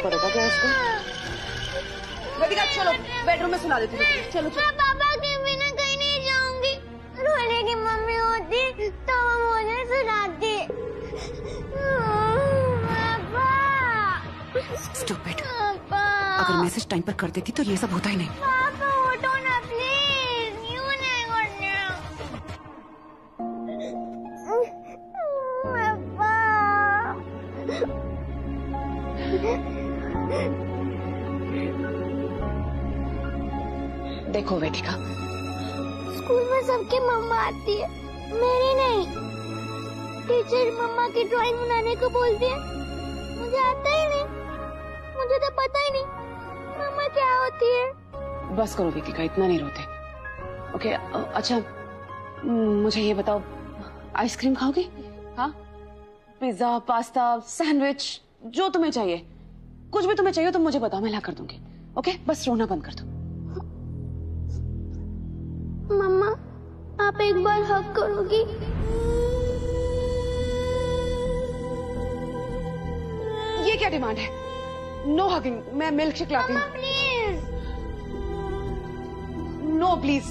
पड़ेगा क्या इसको? वेदिका चलो बेडरूम में सुला देती हूँ। चलो चलो। मैं पापा के बिना कहीं नहीं जाऊंगी। रोने की मम्मी होती तो वो मुझे सुलाती। पापा। Stupid. पापा। अगर मैसेज टाइम पर कर देती तो ये सब होता ही नहीं। पापा उठो ना प्लीज, यूं नहीं करना। पापा। देखो वेदिका, स्कूल में सबकी मम्मा आती है, मेरी नहीं। टीचर मम्मा की ड्राइंग बनाने को बोलती है, मुझे आता ही नहीं, मुझे तो पता ही नहीं मम्मा क्या होती है। बस करो वेदिका, इतना नहीं रोते। ओके अच्छा मुझे ये बताओ, आइसक्रीम खाओगी? हाँ, पिज्जा, पास्ता, सैंडविच, जो तुम्हें चाहिए, कुछ भी तुम्हें चाहिए तो मुझे बताओ, मैं ला कर दूंगी। ओके बस रोना बंद कर दो। मम्मा आप एक बार हग करोगी? ये क्या डिमांड है? नो हगिंग, मैं मिल्क शेक लाती हूँ। Please. No please.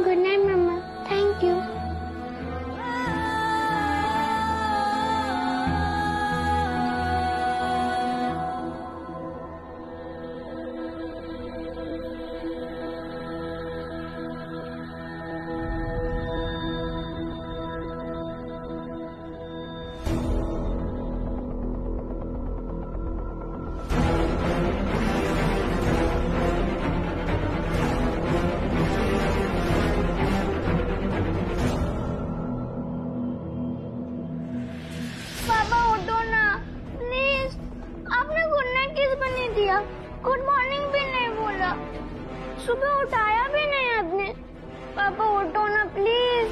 Good night मम्मा, थैंक यू। पापा उठो ना प्लीज। आपने गुड नाइट किस पर नहीं दिया, गुड मॉर्निंग भी नहीं बोला, सुबह उठाया भी नहीं आपने। पापा उठो ना प्लीज।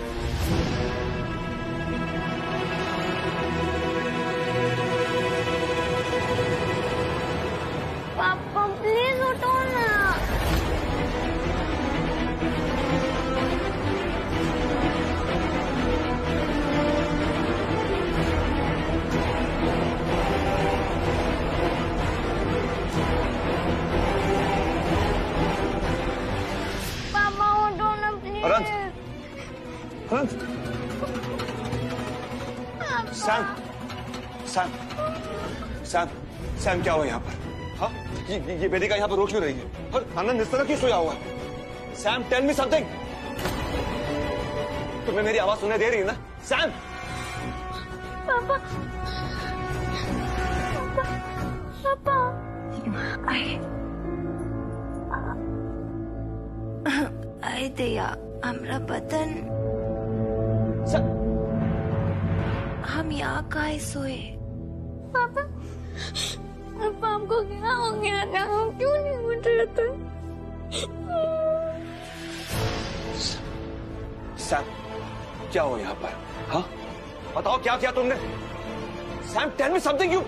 पापा प्लीज उठो ना। पापा उठो ना please. Anant, Anant, Sam, Sam, Sam, Sam क्या हुआ यहाँ पर? हाँ, ये वेदिका यहाँ पर रो क्यों रही है? और आनंद इस तरह क्यों सोया हुआ है? Sam, tell me something. तुम्हें मेरी आवाज सुनाई दे रही है ना? सैम, पापा, पापा, आई दया हमरा बदन हम यहाँ काहे सोए? पापा, पापा आपको क्या हो गया था? हम क्यों नहीं उठ रहे थे? सैम, क्या हुआ यहाँ पर? हाँ, बताओ क्या किया तुमने? Sam, tell me something. You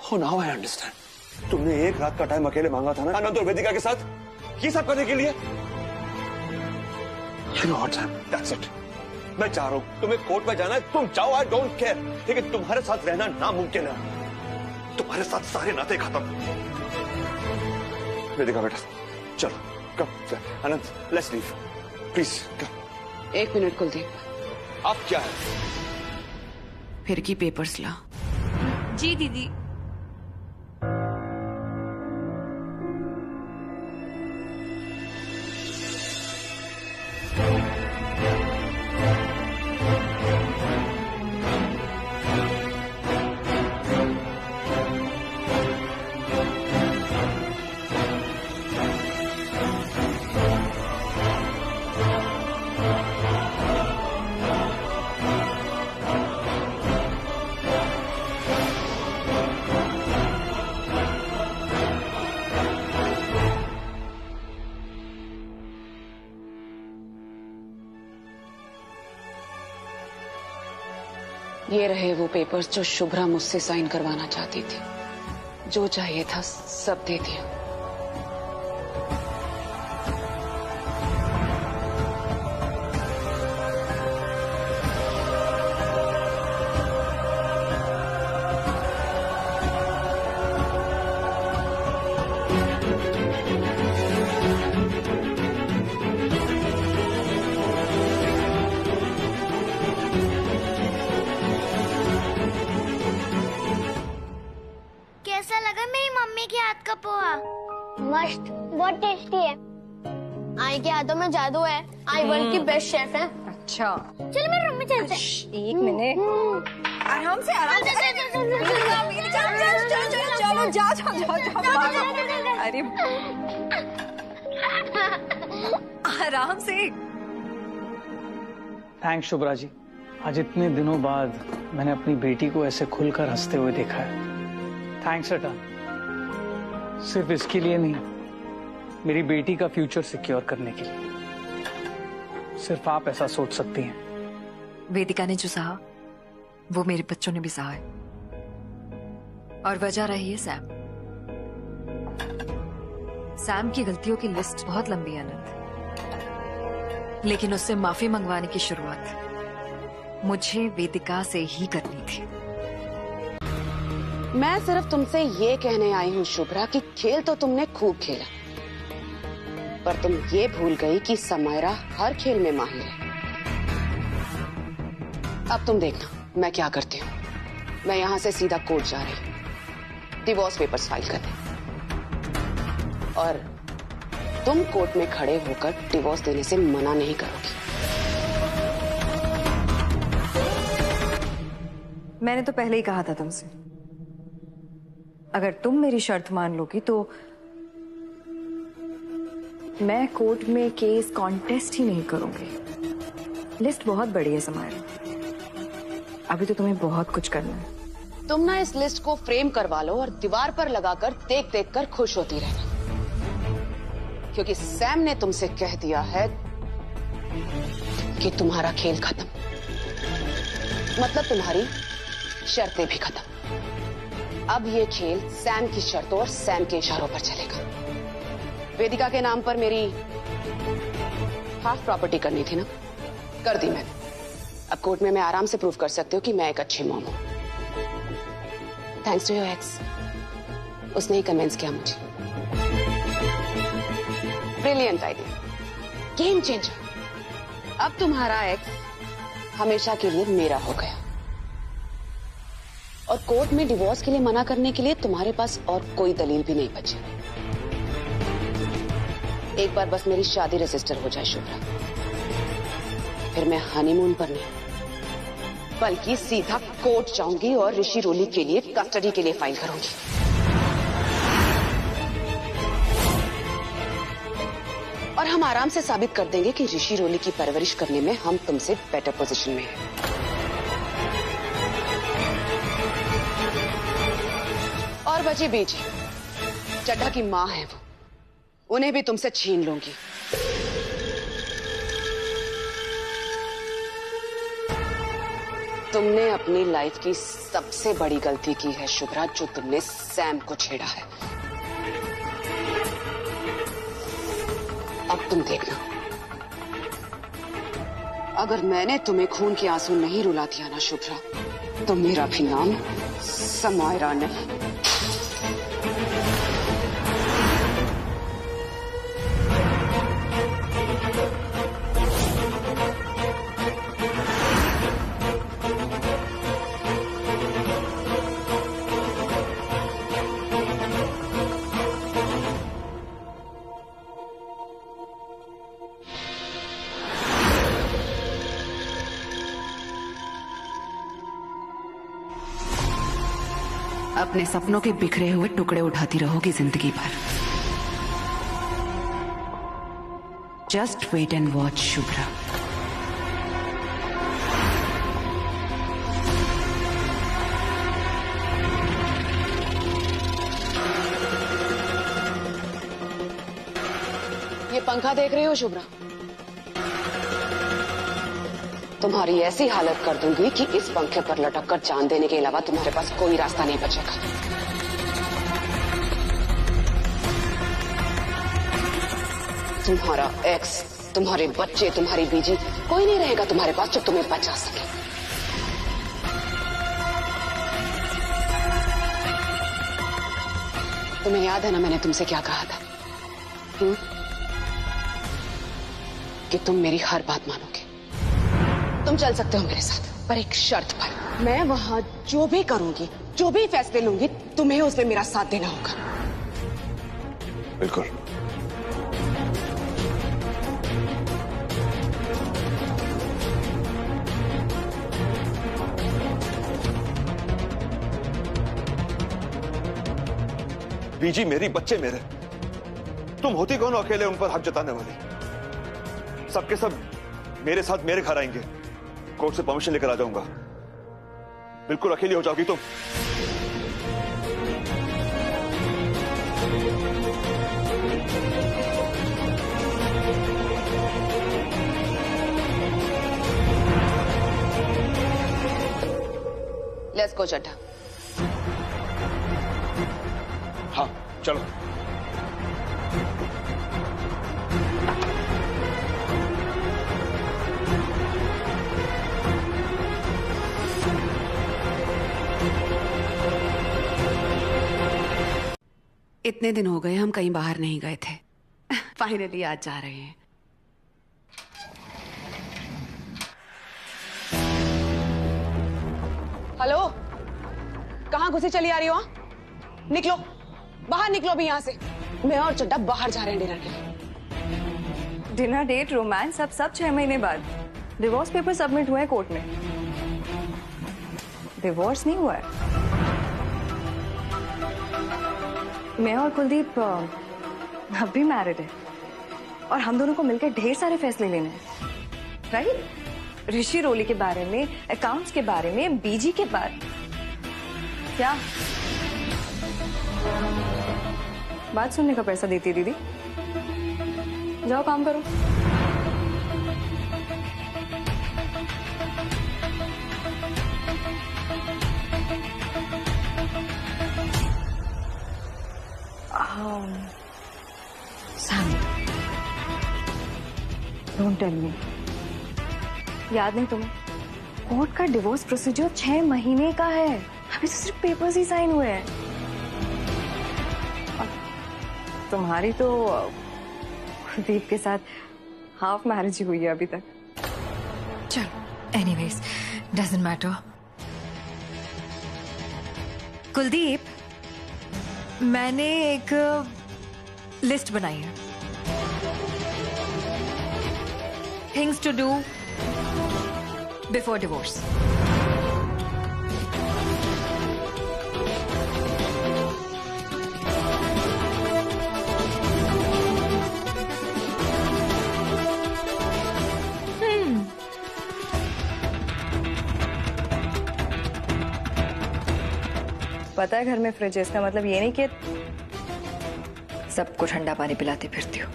Oh, now I understand. तुमने एक रात का टाइम अकेले मांगा था ना अनंत और वेदिका के साथ, ये सब करने के लिए। You know what, Sam? That's it. मैं चाह रहा हूं तुम्हें कोर्ट में जाना है, तुम जाओ, I don't care. लेकिन तुम्हारे साथ रहना नामुमकिन है। तुम्हारे साथ सारे नाते खत्म। वेदिका बेटा, चलो, कम, अनंत, let's leave. Please, come. एक मिनट कुलदीप, अब क्या है? फिर की पेपर्स ला। जी दीदी। ये रहे वो पेपर्स जो शुभ्रा मुझसे साइन करवाना चाहती थी। जो चाहिए था सब दे दिया। कैसा लगा मेरी मम्मी के हाथ का पोहा? मस्त, बहुत टेस्टी है। आई के हाथों में जादू है। आई वर्ल्ड की बेस्ट शेफ है। अच्छा, चलो मेरे रूम में चलते हैं। एक मिनट, आराम से आराम से। चलो जाओ। अरे आराम से। थैंक्स शुभ्रा जी। आज इतने दिनों बाद मैंने अपनी बेटी को ऐसे खुलकर हंसते हुए देखा है। थैंक्स अटा। सिर्फ इसके लिए नहीं, मेरी बेटी का फ्यूचर सिक्योर करने के लिए। सिर्फ आप ऐसा सोच सकती हैं। वेदिका ने जो सहा वो मेरे बच्चों ने भी सहा है। और वजह रही है सैम। सैम की गलतियों की लिस्ट बहुत लंबी है अनंत, लेकिन उससे माफी मंगवाने की शुरुआत मुझे वेदिका से ही करनी थी। मैं सिर्फ तुमसे ये कहने आई हूँ शुभ्रा कि खेल तो तुमने खूब खेला, पर तुम ये भूल गई कि समायरा हर खेल में माहिर है। अब तुम देखना मैं क्या करती हूँ। मैं यहाँ से सीधा कोर्ट जा रही हूँ डिवोर्स पेपर्स फाइल करने, और तुम कोर्ट में खड़े होकर डिवोर्स देने से मना नहीं करोगी। मैंने तो पहले ही कहा था तुमसे, अगर तुम मेरी शर्त मान लोगी तो मैं कोर्ट में केस कॉन्टेस्ट ही नहीं करूंगी। लिस्ट बहुत बड़ी है समायरा, अभी तो तुम्हें बहुत कुछ करना है। तुम ना इस लिस्ट को फ्रेम करवा लो और दीवार पर लगाकर देख देख कर खुश होती रहना, क्योंकि सैम ने तुमसे कह दिया है कि तुम्हारा खेल खत्म, मतलब तुम्हारी शर्तें भी खत्म। अब ये खेल सैम की शर्तों और सैम के इशारों पर चलेगा। वेदिका के नाम पर मेरी हाफ प्रॉपर्टी करनी थी ना, कर दी मैंने। अब कोर्ट में मैं आराम से प्रूव कर सकती हूँ कि मैं एक अच्छी मॉम हूँ। थैंक्स टू योर एक्स, उसने ही कन्विंस किया मुझे। Brilliant idea, game changer. अब तुम्हारा एक्स हमेशा के लिए मेरा हो गया, और कोर्ट में डिवोर्स के लिए मना करने के लिए तुम्हारे पास और कोई दलील भी नहीं बची। एक बार बस मेरी शादी रजिस्टर हो जाए शुभ्रा, फिर मैं हनीमून पर नहीं बल्कि सीधा कोर्ट जाऊंगी और ऋषि रोली के लिए कस्टडी के लिए फाइल करूंगी। और हम आराम से साबित कर देंगे कि ऋषि रोली की परवरिश करने में हम तुमसे बेटर पोजीशन में हैं। और बची बीजी, चड्ढा की मां है वो, उन्हें भी तुमसे छीन लूंगी। तुमने अपनी लाइफ की सबसे बड़ी गलती की है शुभ्रा, जो तुमने सैम को छेड़ा है। अब तुम देखना, अगर मैंने तुम्हें खून के आंसू नहीं रुला दिया ना शुभ्रा, तो मेरा भी नाम समायरा नहीं। अपने सपनों के बिखरे हुए टुकड़े उठाती रहोगी जिंदगी भर। Just wait and watch Shubhra. ये पंखा देख रही हो शुभ्रा? तुम्हारी ऐसी हालत कर दूंगी कि इस पंखे पर लटक कर जान देने के अलावा तुम्हारे पास कोई रास्ता नहीं बचेगा। तुम्हारा एक्स, तुम्हारे बच्चे, तुम्हारी बीजी, कोई नहीं रहेगा तुम्हारे पास जो तुम्हें बचा सके। तुम्हें याद है ना मैंने तुमसे क्या कहा था? कि तुम मेरी हर बात मानोगे। तुम चल सकते हो मेरे साथ, पर एक शर्त पर। मैं वहां जो भी करूंगी, जो भी फैसले लूंगी, तुम्हें उसमें मेरा साथ देना होगा। बिल्कुल। बीजी मेरी, बच्चे मेरे। तुम होती कौन अकेले उन पर हक जताने वाली? सबके सब मेरे साथ मेरे घर आएंगे। कोर्ट से परमिशन लेकर आ जाऊंगा। बिल्कुल अकेली हो जाओगी तुम। Let's go Chadha. हाँ चलो। इतने दिन हो गए हम कहीं बाहर नहीं गए थे। फाइनली आज जा रहे हैं। हेलो, कहाँ घुसी चली आ रही हो? निकलो, बाहर निकलो भी यहाँ से। मैं और चड्ढा बाहर जा रहे हैं डिनर के लिए। डिनर डेट, रोमांस, सब 6 महीने बाद। डिवोर्स पेपर सबमिट हुए हैं कोर्ट में। डिवोर्स नहीं हुआ है। मैं और कुलदीप अब भी मैरिड है और हम दोनों को मिलकर ढेर सारे फैसले लेने हैं, राइट? ऋषि रोली के बारे में, अकाउंट्स के बारे में, बीजी के बारे। क्या बात सुनने का पैसा देती है दीदी? जाओ काम करो। सैम, डोंट टेल मी, याद नहीं तुम्हें? कोर्ट का डिवोर्स प्रोसीजर 6 महीने का है। अभी तो सिर्फ पेपर्स ही साइन हुए हैं। और तुम्हारी तो कुलदीप के साथ हाफ मैरिज ही हुई है अभी तक। चलो, एनीवेज डजंट मैटर। कुलदीप, मैंने एक लिस्ट बनाई है, things to do before divorce. पता है घर में फ्रिज है, इसका मतलब ये नहीं कि सबको ठंडा पानी पिलाती फिरती हो।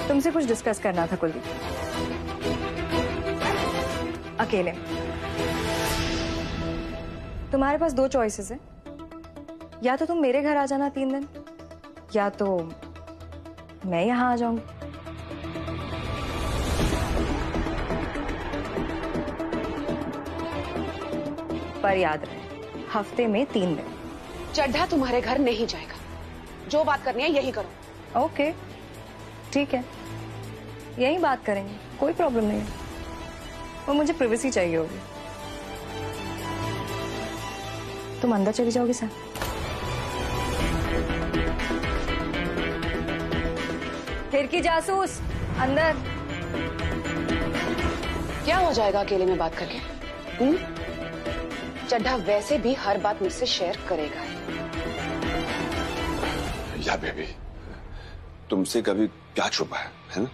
तुमसे कुछ डिस्कस करना था कुलदीप, अकेले। तुम्हारे पास 2 चॉइसेस है, या तो तुम मेरे घर आ जाना 3 दिन, या तो मैं यहां आ जाऊंगी। पर याद रहे, हफ्ते में 3 दिन। चड्ढा तुम्हारे घर नहीं जाएगा। जो बात करनी है यही करो। ओके, ठीक है, यही बात करेंगे, कोई प्रॉब्लम नहीं है। और मुझे प्राइवेसी चाहिए होगी। तुम अंदर चली जाओगी सर? फिर की जासूस, अंदर। क्या हो जाएगा अकेले में बात करके? चड्ढा वैसे भी हर बात मुझसे शेयर करेगा। या बेबी, तुमसे कभी क्या छुपा है ना?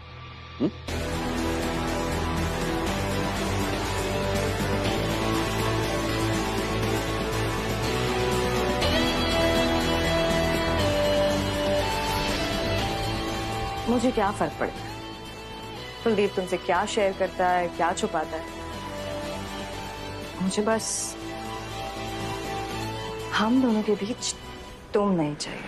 मुझे क्या फर्क पड़ता है कुलदीप तुमसे क्या शेयर करता है, क्या छुपाता है? मुझे बस हम दोनों के बीच तुम नहीं चाहिए।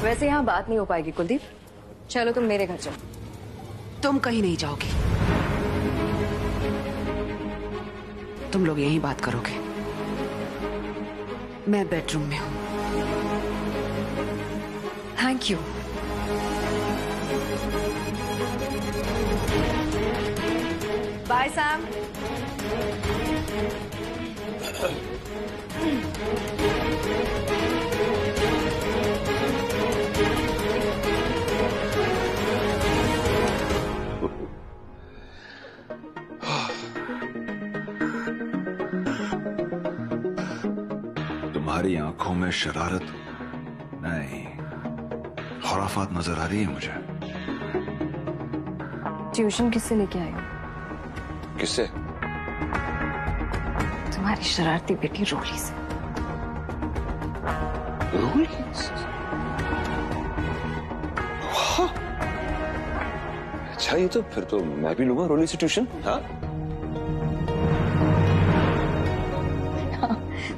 वैसे यहाँ बात नहीं हो पाएगी कुलदीप, चलो तुम मेरे घर चलो। तुम कहीं नहीं जाओगी, तुम लोग यहीं बात करोगे। मैं बेडरूम में हूं। Thank you. By Sam. तुम्हारी आंखों में शरारत नहीं, खुराफात नजर आ रही है मुझे। ट्यूशन किससे लेके आई हो? किससे? तुम्हारी शरारती बेटी रोली से। रोली? अच्छा, ये तो फिर तो मैं भी लूंगा रोली से ट्यूशन। हाँ,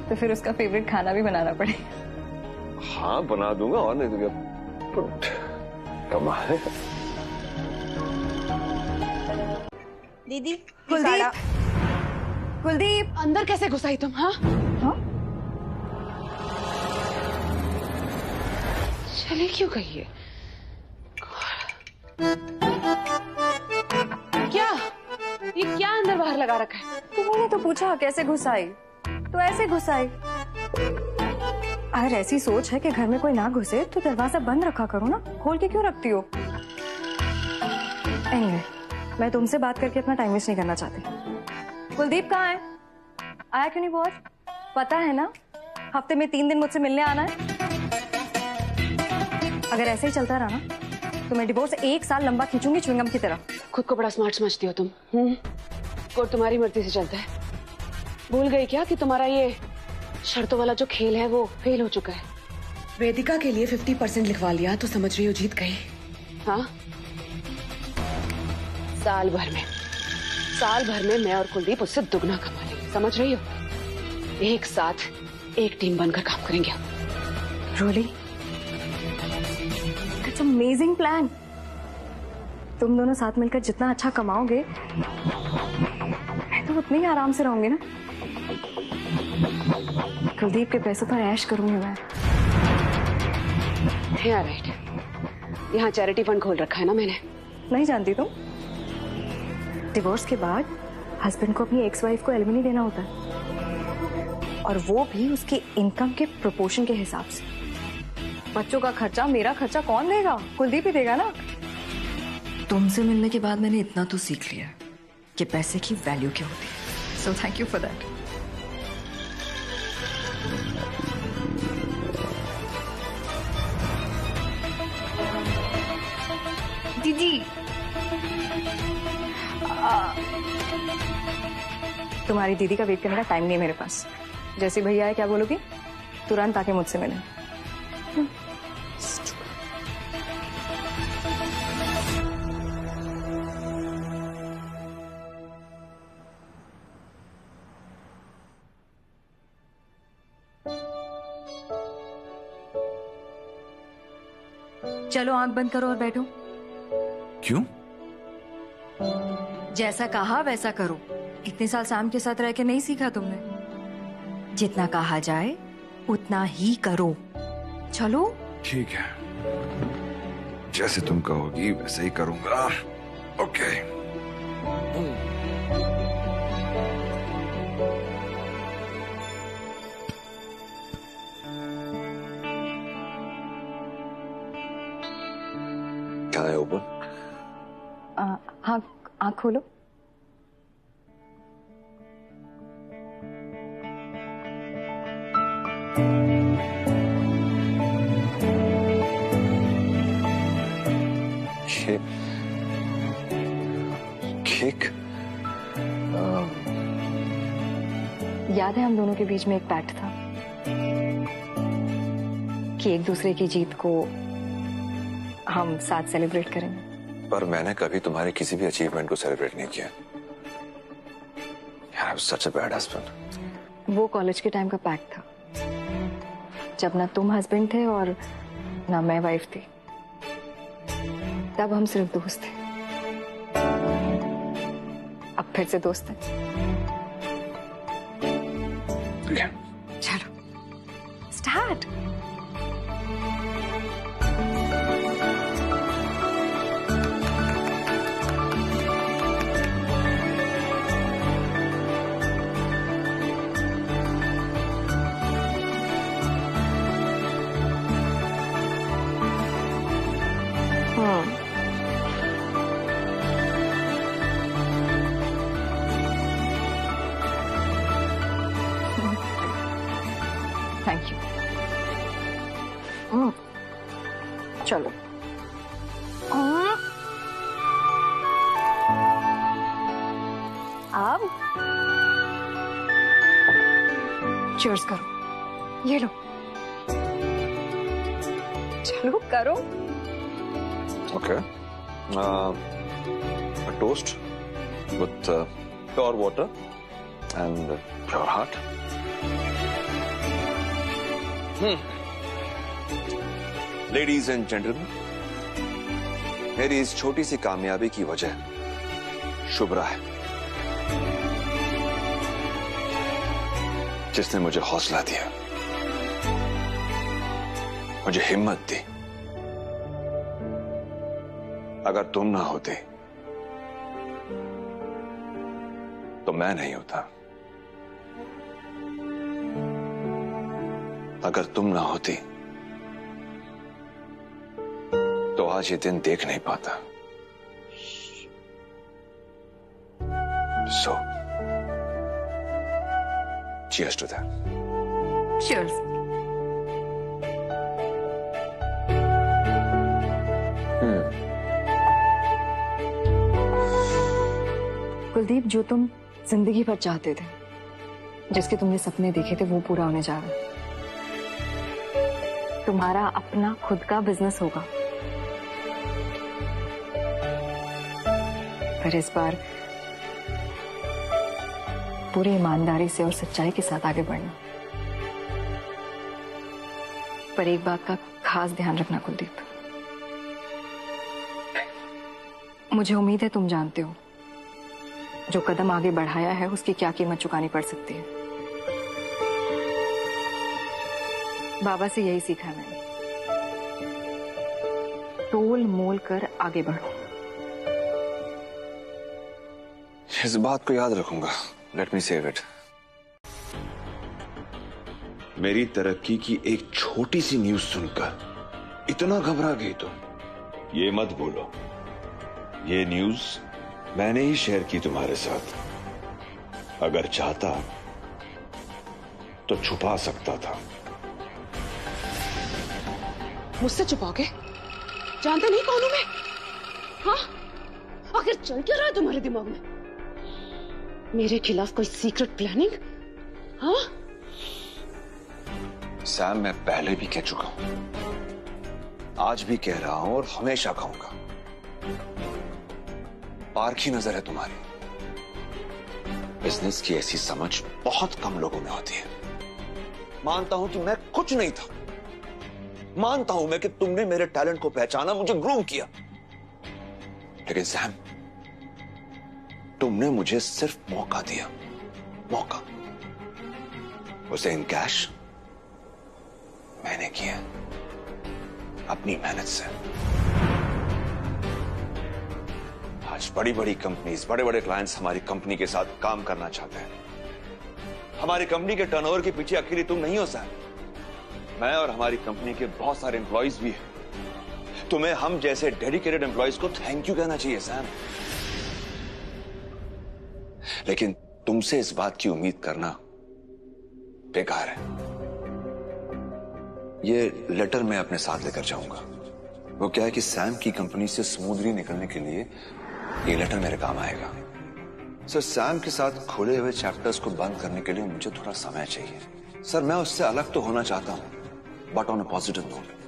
तो फिर उसका फेवरेट खाना भी बनाना पड़ेगा। हाँ बना दूंगा, और नहीं तो क्या। कमाल है। दीदी कुलदीप, कुलदीप अंदर कैसे घुसाई तुम? हाँ, चले क्यों गई है? क्या ये क्या अंदर बाहर लगा रखा है? तुमने तो पूछा कैसे घुसाई, तो ऐसे घुसाई। अगर ऐसी सोच है कि घर में कोई ना घुसे तो दरवाजा बंद रखा करो ना, खोल के क्यों रखती हो? Anyway, मैं तुमसे बात करके अपना टाइम वेस्ट नहीं करना चाहती। कुलदीप कहाँ है? आया क्यों नहीं पहुंच? पता है ना, हफ्ते में 3 दिन मुझसे मिलने आना है। अगर ऐसे ही चलता रहा ना तो मैं डिवोर्स 1 साल लंबा खींचूंगी च्युइंगम की तरह। खुद को बड़ा स्मार्ट समझती हो तुम। कोर्ट तुम्हारी मर्जी से चलता है। भूल गई क्या कि तुम्हारा ये शर्तों वाला जो खेल है वो फेल हो चुका है? वेदिका के लिए 50% लिखवा लिया तो समझ रही हो जीत गई। हाँ, साल भर में मैं और कुलदीप उससे दुगना कमा लेंगे, समझ रही हो? एक साथ एक टीम बनकर काम करेंगे। रोली, दैट्स अमेजिंग प्लान। तुम दोनों साथ मिलकर जितना अच्छा कमाओगे मैं तो उतने ही आराम से रहूंगी ना। कुलदीप के पैसों पर ऐश करूंगी मैं। Yeah, right. यहाँ चैरिटी फंड खोल रखा है ना मैंने। नहीं जानती तुम? डिवोर्स के बाद हस्बैंड को अपनी एक्स वाइफ को एलिमनी देना होता है, और वो भी उसकी इनकम के प्रोपोर्शन के हिसाब से। बच्चों का खर्चा, मेरा खर्चा कौन देगा? कुलदीप ही देगा ना। तुमसे मिलने के बाद मैंने इतना तो सीख लिया कि पैसे की वैल्यू क्या होती है। So thank you for that. दीदी, तुम्हारी दीदी का वेट करने का टाइम नहीं है मेरे पास। जैसे भैया है क्या बोलोगी? तुरंत आके मुझसे मिले। चलो आंख बंद करो और बैठो। क्यों? जैसा कहा वैसा करो। इतने साल सैम के साथ रह के नहीं सीखा तुमने? जितना कहा जाए उतना ही करो। चलो। ठीक है, जैसे तुम कहोगी वैसे ही करूंगा। ओके। eye open? हाँ, आँख खोलो। केक? याद है हम दोनों के बीच में एक पैक्ट था कि एक दूसरे की जीत को हम साथ सेलिब्रेट करेंगे। पर मैंने कभी तुम्हारे किसी भी अचीवमेंट को सेलिब्रेट नहीं किया। यार, I was such a bad husband. वो कॉलेज के टाइम का पैक्ट था, जब ना तुम हस्बैंड थे और ना मैं वाइफ थी। तब हम सिर्फ दोस्त थे, अब फिर से दोस्त हैं। चलो स्टार्ट। Thank you. चलो अब चीयर्स करो। ये लो, चलो करो। Okay. A toast with pure water and pure heart. Ladies and gentlemen, मेरी इस छोटी सी कामयाबी की वजह शुभ्रा है, जिसने मुझे हौसला दिया, मुझे हिम्मत दी। अगर तुम ना होते तो मैं नहीं होता। अगर तुम ना होती तो आज ये दिन देख नहीं पाता। So, cheers to that. Cheers. Kuldeep, जो तुम जिंदगी भर चाहते थे, जिसके तुमने सपने देखे थे, वो पूरा होने जा रहा है। तुम्हारा अपना खुद का बिजनेस होगा, पर इस बार पूरी ईमानदारी से और सच्चाई के साथ आगे बढ़ना। पर एक बात का खास ध्यान रखना कुलदीप, मुझे उम्मीद है तुम जानते हो जो कदम आगे बढ़ाया है उसकी क्या कीमत चुकानी पड़ सकती है। बाबा से यही सीखा है मैंने, तोल मोल कर आगे बढ़ो। इस बात को याद रखूंगा। Let me save it. मेरी तरक्की की एक छोटी सी न्यूज सुनकर इतना घबरा गई तो ये मत बोलो ये न्यूज मैंने ही शेयर की तुम्हारे साथ। अगर चाहता तो छुपा सकता था। मुझसे छुपाओगे? जानते नहीं कौन हूं मैं? हाँ? आखिर चल क्या रहा है तुम्हारे दिमाग में? मेरे खिलाफ कोई सीक्रेट प्लानिंग? हाँ? सैम, मैं पहले भी कह चुका हूं, आज भी कह रहा हूं और हमेशा कहूंगा, पारखी नजर है तुम्हारी। बिजनेस की ऐसी समझ बहुत कम लोगों में होती है। मानता हूं कि मैं कुछ नहीं था, मानता हूं मैं कि तुमने मेरे टैलेंट को पहचाना, मुझे ग्रूम किया, लेकिन सैम, तुमने मुझे सिर्फ मौका दिया, मौका। उसे इन कैश मैंने किया अपनी मेहनत से। आज बड़ी बड़ी कंपनीज, बड़े बड़े क्लाइंट्स हमारी कंपनी के साथ काम करना चाहते हैं। हमारी कंपनी के टर्नओवर के पीछे अकेले तुम नहीं हो सर, मैं और हमारी कंपनी के बहुत सारे एम्प्लॉइज भी हैं। तुम्हें हम जैसे डेडिकेटेड एम्प्लॉयज को थैंक यू कहना चाहिए सैम, लेकिन तुमसे इस बात की उम्मीद करना बेकार है। ये लेटर मैं अपने साथ लेकर जाऊंगा। वो क्या है कि सैम की कंपनी से स्मूथली निकलने के लिए ये लेटर मेरे काम आएगा। सर, सैम के साथ खुले हुए चैप्टर्स को बंद करने के लिए मुझे थोड़ा समय चाहिए। सर, मैं उससे अलग तो होना चाहता हूं, but on a positive note.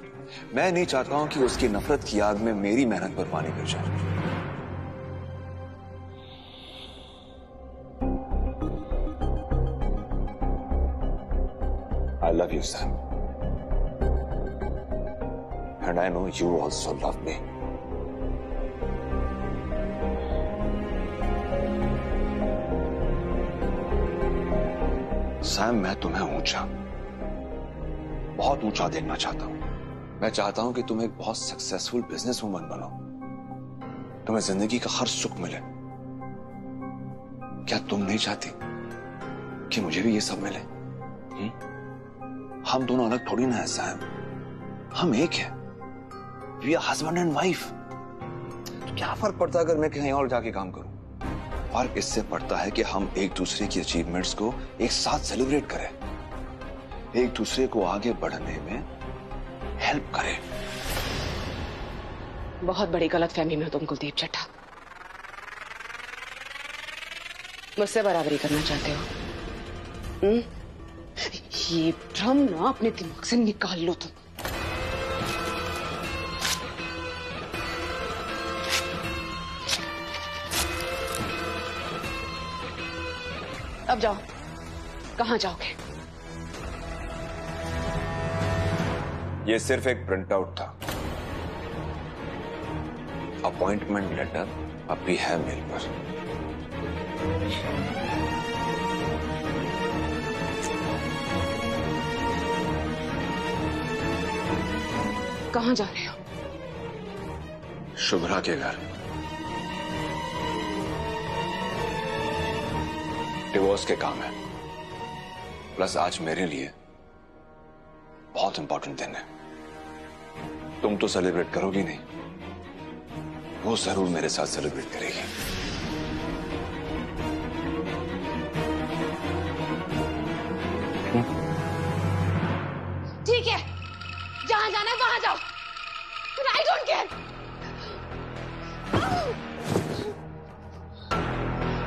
मैं नहीं चाहता हूं कि उसकी नफरत की आग में मेरी मेहनत पर पानी गिर जाए। I love you, Sam. And I know you also love me. Sam, मैं तुम्हें ऊंचा, बहुत ऊंचा देखना चाहता हूं। मैं चाहता हूं कि तुम एक बहुत सक्सेसफुल बिजनेस वुमन बनो, तुम्हें जिंदगी का हर सुख मिले। क्या तुम नहीं चाहती कि मुझे भी ये सब मिले? हम दोनों अलग थोड़ी ना है सैम, हम एक है। We are husband and wife. तो क्या फर्क पड़ता है अगर मैं कहीं और जाके काम करूं? फर्क इससे पड़ता है कि हम एक दूसरे की अचीवमेंट्स को एक साथ सेलिब्रेट करें, एक दूसरे को आगे बढ़ने में हेल्प करें। बहुत बड़ी गलतफहमी में हो तुम कुलदीप चड्ढा। मुझसे बराबरी करना चाहते हो? ये भ्रम ना अपने दिमाग से निकाल लो तुम। अब जाओ, कहां जाओगे? ये सिर्फ एक प्रिंट आउट था। अपॉइंटमेंट लेटर अभी है मेल पर। कहां जा रहे हो? शुभ्रा के घर। डिवोर्स के काम है, प्लस आज मेरे लिए बहुत इंपॉर्टेंट दिन है। तुम तो सेलिब्रेट करोगी नहीं, वो जरूर मेरे साथ सेलिब्रेट करेगी। ठीक है, जहां जाना है वहां जाओ। I don't care.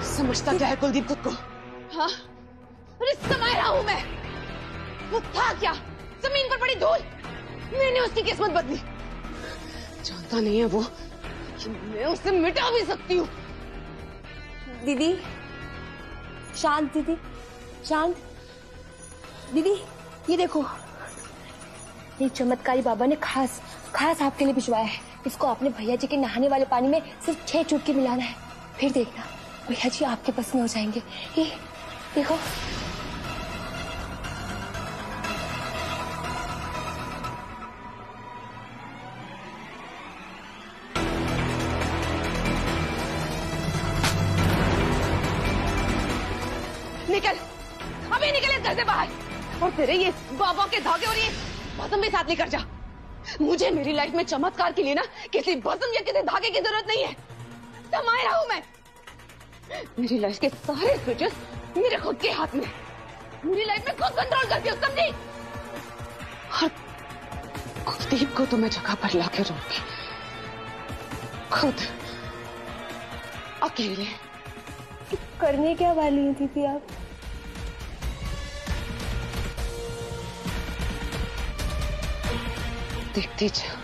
समझता क्या है कुलदीप खुद को? हाँ? अरे समय रहा हूं मैं। वो था क्या? जमीन पर पड़ी धूल। मैंने उसकी किस्मत बदली। जानता नहीं है वो कि मैं उसे मिटा भी सकती हूँ। दीदी, शांत दीदी, शांत। दीदी, ये देखो, ये चमत्कारी बाबा ने खास आपके लिए भिजवाया है। इसको अपने भैया जी के नहाने वाले पानी में सिर्फ 6 चुटकी मिलाना है, फिर देखना भैया जी आपके बस में हो जाएंगे। ये देखो। निकल, अभी निकल इस घर से बाहर। और तेरे ये बाबा के धागे और ये भस्म भी साथ लेकर जा। मुझे मेरी लाइफ में चमत्कार के लिए ना किसी भस्म या किसी धागे की जरूरत नहीं है। समय रहा हूं मैं। मेरी लाइफ के सारे स्विचेस मेरे खुद के हाथ में। मेरी लाइफ में खुद कंट्रोल करती हूँ, समझी? और कुलदीप को तो मैं जगह पर लाके रहूंगी, खुद अकेले। करने क्या वाली हैं दीदी आप? देखती जा।